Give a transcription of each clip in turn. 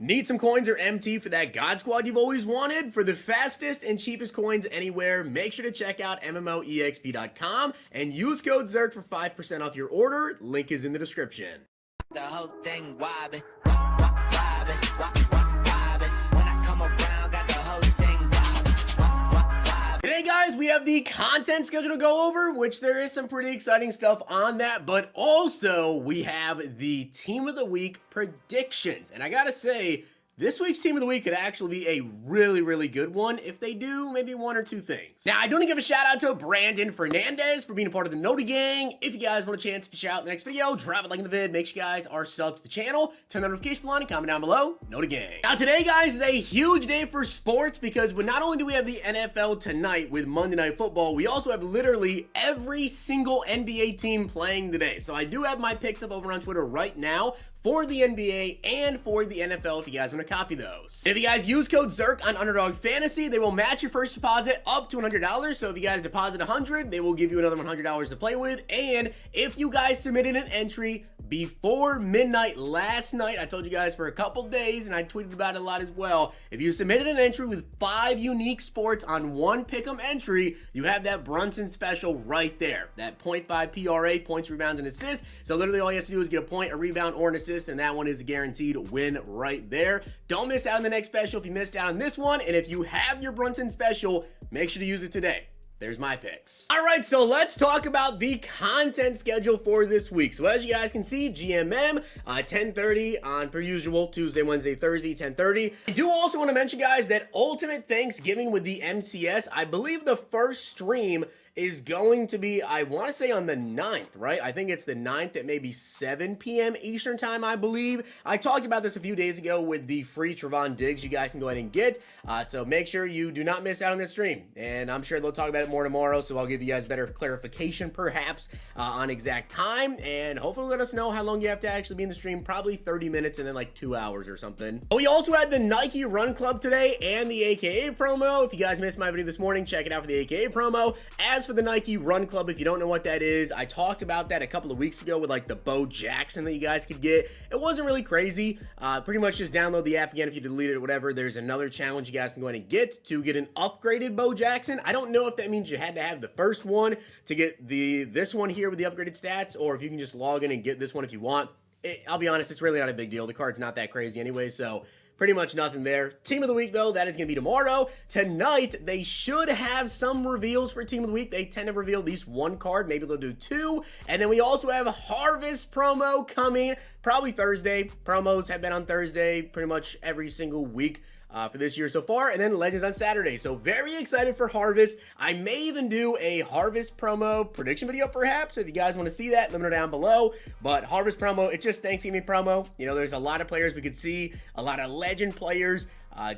Need some coins or MT for that God Squad you've always wanted? For the fastest and cheapest coins anywhere, make sure to check out MMOEXP.com and use code ZERK for 5% off your order. Link is in the description. The whole thing wobbin', wobbin', wobbin'. When I come around, got the whole thing wobbin'. Today, guys, we have the content schedule to go over, which there is some pretty exciting stuff on that, but also we have the Team of the Week predictions. And I gotta say, this week's Team of the Week could actually be a really good one if they do maybe one or two things. Now, I do want to give a shout out to Brandon Fernandez for being a part of the Totw gang. If you guys want a chance to shout out in the next video, drop a like in the vid. Make sure you guys are subbed to the channel. Turn the notification bell on and comment down below. Totw gang. Now, today, guys, is a huge day for sports because not only do we have the NFL tonight with Monday Night Football, we also have literally every single NBA team playing today. So I do have my picks up over on Twitter right now for the NBA and for the NFL if you guys want to copy those. If you guys use code ZERK on Underdog Fantasy, they will match your first deposit up to $100. So if you guys deposit $100, they will give you another $100 to play with. And if you guys submitted an entry before midnight last night, I told you guys for a couple days and I tweeted about it a lot as well. If you submitted an entry with 5 unique sports on one pick'em entry, you have that Brunson special right there. That 0.5 PRA, points, rebounds, and assists. So literally all you have to do is get a point, a rebound, or an assist, and that one is a guaranteed win right there. Don't miss out on the next special if you missed out on this one. And if you have your Brunson special, make sure to use it today. There's my picks. All right, so let's talk about the content schedule for this week. So as you guys can see, GMM, 10:30 on per usual, Tuesday, Wednesday, Thursday, 10:30. I do also want to mention, guys, that Ultimate Thanksgiving with the MCS, I believe the first stream is going to be, I want to say on the 9th, right? I think it's the 9th at maybe 7 p.m. Eastern time, I believe. I talked about this a few days ago with the free Trevon Diggs you guys can go ahead and get. So make sure you do not miss out on this stream. And I'm sure they'll talk about it more tomorrow, so I'll give you guys better clarification perhaps on exact time. And hopefully let us know how long you have to actually be in the stream. Probably 30 minutes and then like 2 hours or something. But we also had the Nike Run Club today and the AKA promo. If you guys missed my video this morning, check it out for the AKA promo. As for the Nike Run Club, if you don't know what that is, I talked about that a couple of weeks ago with like the Bo Jackson that you guys could get. It wasn't really crazy. Pretty much just download the app again if you delete it or whatever. There's another challenge you guys can go ahead and get to get an upgraded Bo Jackson. I don't know if that means you had to have the first one to get this one here with the upgraded stats, or if you can just log in and get this one if you want. I'll be honest, it's really not a big deal. The card's not that crazy anyway, so pretty much nothing there. Team of the Week, though, that is going to be tomorrow. Tonight, they should have some reveals for Team of the Week. They tend to reveal at least one card. Maybe they'll do 2. And then we also have a Harvest promo coming probably Thursday. Promos have been on Thursday pretty much every single week for this year so far, and then Legends on Saturday. So very excited for Harvest. I may even do a Harvest promo prediction video perhaps. If you guys want to see that, let me know down below. But Harvest promo, it's just Thanksgiving promo. You know, there's a lot of players we could see, a lot of legend players,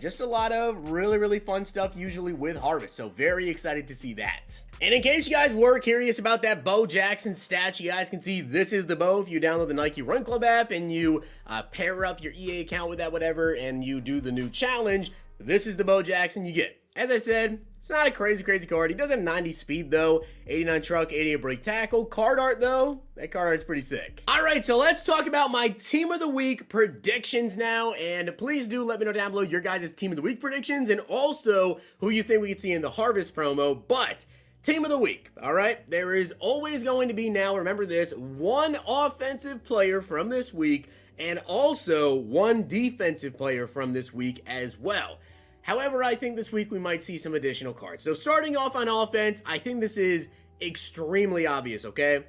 just a lot of really fun stuff usually with Harvest. So very excited to see that. And in case you guys were curious about that Bo Jackson stat, you guys can see this is the Bo. If you download the Nike Run Club app and you pair up your EA account with that whatever and you do the new challenge, this is the Bo Jackson you get. As I said, it's not a crazy card. He does have 90 speed though, 89 truck, 88 break tackle. Card art though, that card art's pretty sick. All right, so let's talk about my Team of the Week predictions now. And please do let me know down below your guys' Team of the Week predictions and also who you think we could see in the Harvest promo. But Team of the Week, all right? There is always going to be now, remember this, one offensive player from this week and also one defensive player from this week as well. However, I think this week we might see some additional cards. So starting off on offense, I think this is extremely obvious, okay?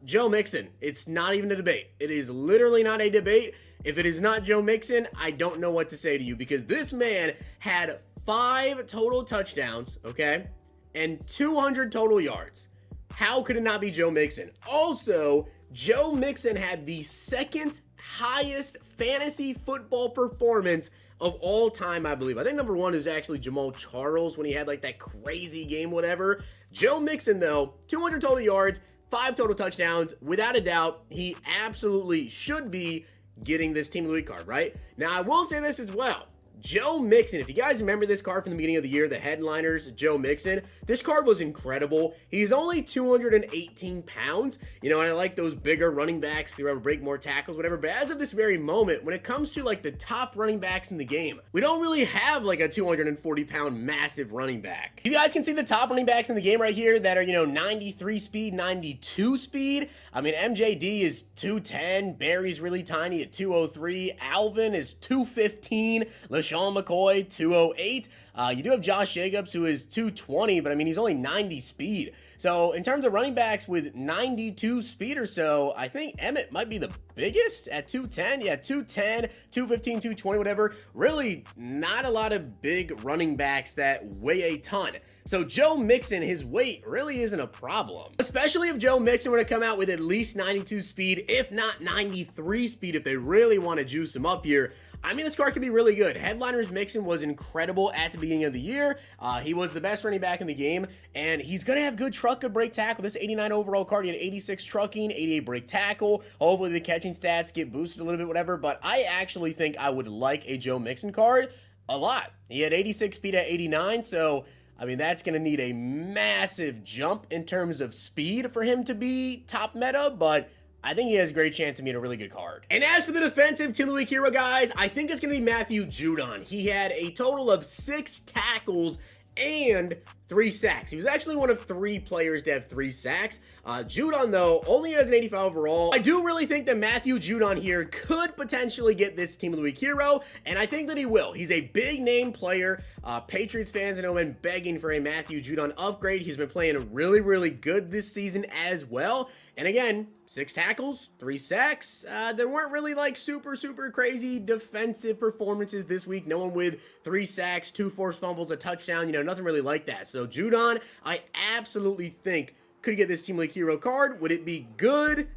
Joe Mixon, it's not even a debate. It is literally not a debate. If it is not Joe Mixon, I don't know what to say to you because this man had 5 total touchdowns, okay? And 200 total yards. How could it not be Joe Mixon? Also, Joe Mixon had the second highest fantasy football performance of all time, I believe. I think number 1 is actually Jamal Charles when he had like that crazy game, whatever. Joe Mixon, though, 200 total yards, 5 total touchdowns. Without a doubt, he absolutely should be getting this Team of the Week card, right? Now, I will say this as well. Joe Mixon. If you guys remember this card from the beginning of the year, the headliners, Joe Mixon, this card was incredible. He's only 218 pounds, you know, and I like those bigger running backs who ever break more tackles, whatever, but as of this very moment, when it comes to like the top running backs in the game, we don't really have like a 240-pound massive running back. You guys can see the top running backs in the game right here that are, you know, 93 speed, 92 speed. I mean, MJD is 210, Barry's really tiny at 203, Alvin is 215, LaShawn McCoy 208. You do have Josh Jacobs, who is 220, but I mean, he's only 90 speed. So in terms of running backs with 92 speed or so, I think Emmett might be the biggest at 210. Yeah, 210, 215, 220, whatever. Really not a lot of big running backs that weigh a ton. So Joe Mixon, his weight really isn't a problem. Especially if Joe Mixon were to come out with at least 92 speed, if not 93 speed, if they really want to juice him up here. I mean, this card could be really good. Headliners Mixon was incredible at the beginning of the year. He was the best running back in the game, and he's going to have good truck, good break tackle. This 89 overall card, he had 86 trucking, 88 break tackle. Hopefully the catching stats get boosted a little bit, whatever, but I actually think I would like a Joe Mixon card a lot. He had 86 speed at 89, so I mean, that's going to need a massive jump in terms of speed for him to be top meta, but I think he has a great chance of being a really good card. And as for the defensive Team of the Week hero, guys, I think it's going to be Matthew Judon. He had a total of 6 tackles and 3 sacks. He was actually one of 3 players to have 3 sacks. Judon, though, only has an 85 overall. I do really think that Matthew Judon here could potentially get this Team of the Week hero, and I think that he will. He's a big name player. Patriots fans, I know, have been begging for a Matthew Judon upgrade. He's been playing really, really good this season as well. And again, 6 tackles, 3 sacks. There weren't really like super crazy defensive performances this week. No one with 3 sacks, 2 forced fumbles, a touchdown, you know, nothing really like that. So Judon, I absolutely think could get this Team League hero card. Would it be good?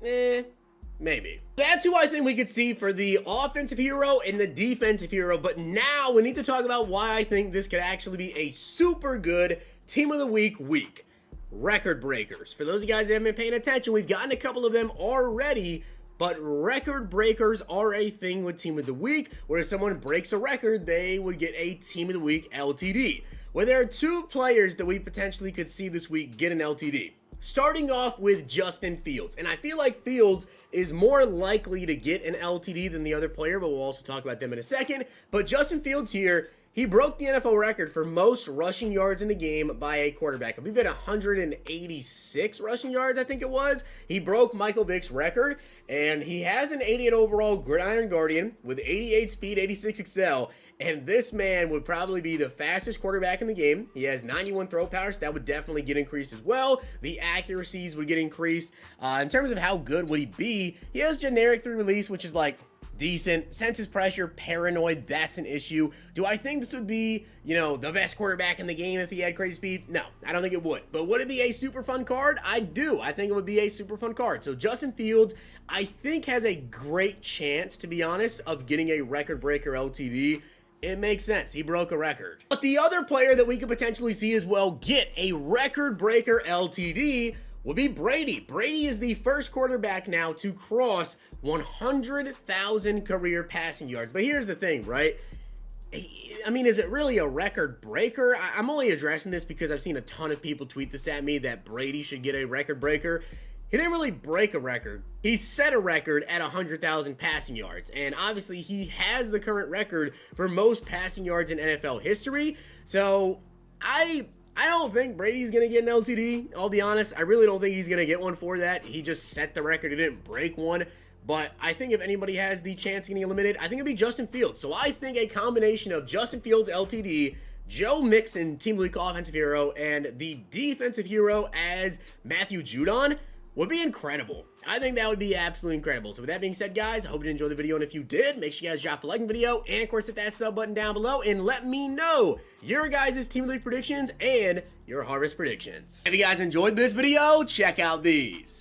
Maybe. That's who I think we could see for the offensive hero and the defensive hero. But now we need to talk about why I think this could actually be a super good Team of the week. Record breakers. For those of you guys that haven't been paying attention, we've gotten a couple of them already, but record breakers are a thing with Team of the Week, where if someone breaks a record, they would get a Team of the Week LTD. Well, there are 2 players that we potentially could see this week get an LTD. Starting off with Justin Fields, and I feel like Fields is more likely to get an LTD than the other player, but we'll also talk about them in a second. But Justin Fields here, he broke the NFL record for most rushing yards in the game by a quarterback. I believe he had 186 rushing yards, I think it was. He broke Michael Vick's record, and he has an 88 overall Gridiron Guardian with 88 speed, 86 excel, and this man would probably be the fastest quarterback in the game. He has 91 throw power, so that would definitely get increased as well. The accuracies would get increased. In terms of how good would he be, he has generic 3 release, which is like decent. Senses pressure, paranoid, that's an issue. Do I think this would be, you know, the best quarterback in the game if he had crazy speed? No, I don't think it would. But would it be a super fun card? I do. I think it would be a super fun card. So Justin Fields, I think, has a great chance, to be honest, of getting a record breaker LTD. It makes sense. He broke a record. But the other player that we could potentially see as well get a record breaker LTD would be Brady. Brady is the first quarterback now to cross 100,000 career passing yards. But here's the thing, right? I mean, is it really a record breaker? I'm only addressing this because I've seen a ton of people tweet this at me that Brady should get a record breaker. He didn't really break a record. He set a record at 100,000 passing yards. And obviously, he has the current record for most passing yards in NFL history. So, I don't think Brady's going to get an LTD. I'll be honest. I really don't think he's going to get one for that. He just set the record. He didn't break one. But I think if anybody has the chance of getting eliminated, I think it'd be Justin Fields. So I think a combination of Justin Fields LTD, Joe Mixon, Team League offensive hero, and the defensive hero as Matthew Judon would be incredible. I think that would be absolutely incredible. So with that being said, guys, I hope you enjoyed the video. And if you did, make sure you guys drop a like on the video. And of course, hit that sub button down below and let me know your guys' Team League predictions and your harvest predictions. If you guys enjoyed this video, check out these.